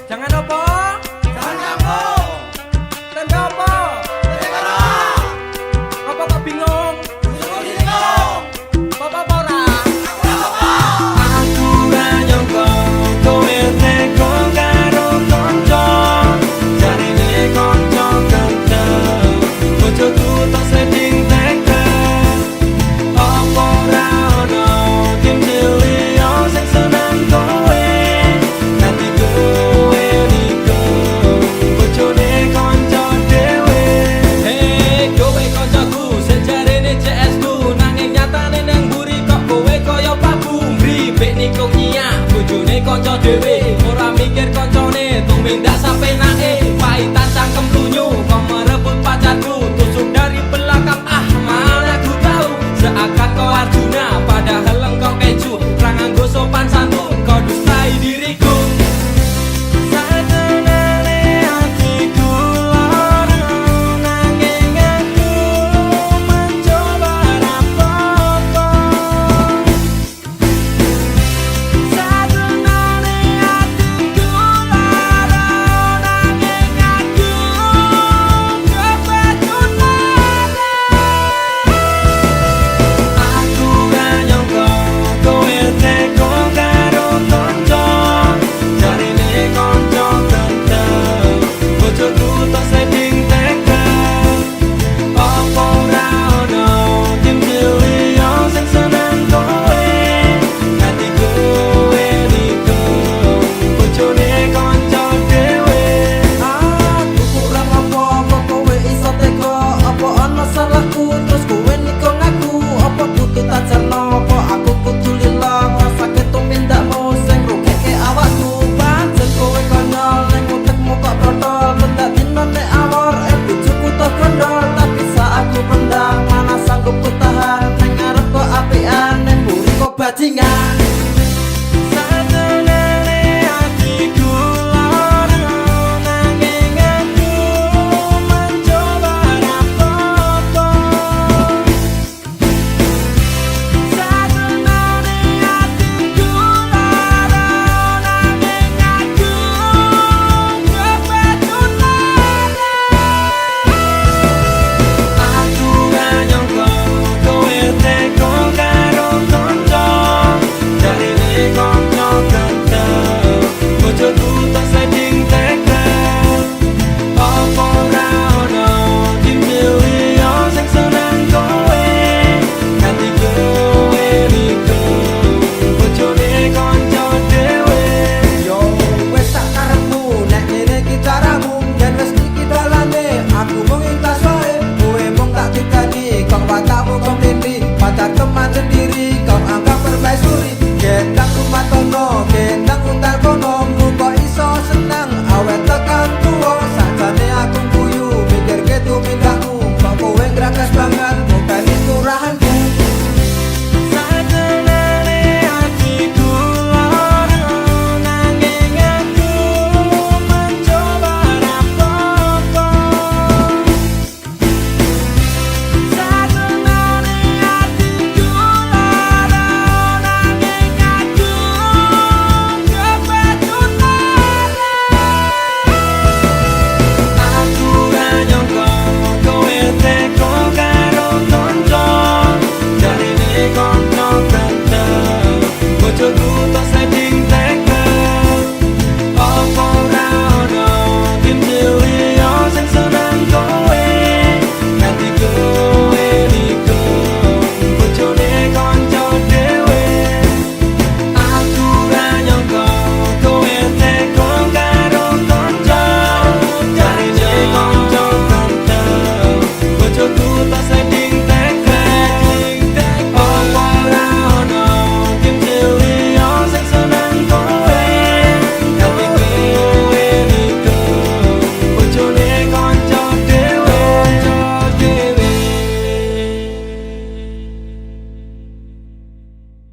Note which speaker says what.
Speaker 1: Jangan apa?
Speaker 2: Jangan kamu.
Speaker 1: Tanda apa?
Speaker 2: Negara.
Speaker 1: Apa kok bingung?
Speaker 2: Suruh diriku.
Speaker 1: Apa ora?
Speaker 2: Apa?
Speaker 1: Aku ra nyangka kowe teko karo kanca. Jarine kanca ganteng. Bojoku tak seding teko. Apa ora ono kim liya sing seneng kowe. Nanti kowe niku bojone kanca dhewe. Hei kowe kancaku sejarene CS2 nanging nyatane nang mburi kok kowe kaya pabu mripik niku nyiak bojone kanca dhewe ora mikir kancane tumindak sampe nake paitan cangkem lunyu kok merebut pacarku tusuk dari belakang malah aku tahu seakan kau Arjuna padahal engkau keju ra nganggo sopan santun kau dustai diriku. Satenane hatiku lara nanging aku mencoba rapopo. Satenane hatiku lara nanging aku coba tunane. Aku ra nyangka kowe teko karo kanca. Jarine kanca ganteng. Bojoku tak seding teko. Apa ora ono tim liya sing seneng kowe. Nanti kowe niku bojone kanca dhewe. Aku kurang apa kowe iso teko. Apa ana salahku terus kowe niku ngaku. Apa kudu tak cerno apa aku kudu lila. Ngrasake tumindakmu sing rugeke awakku. Pancen kowe konyol ning utekmu kok protol. Bendak dino nek awor bojoku tak kondol. Tak bisa aku pendam mana sanggup ku tahan. Ning arep kok apian ning mburi kok bajingan.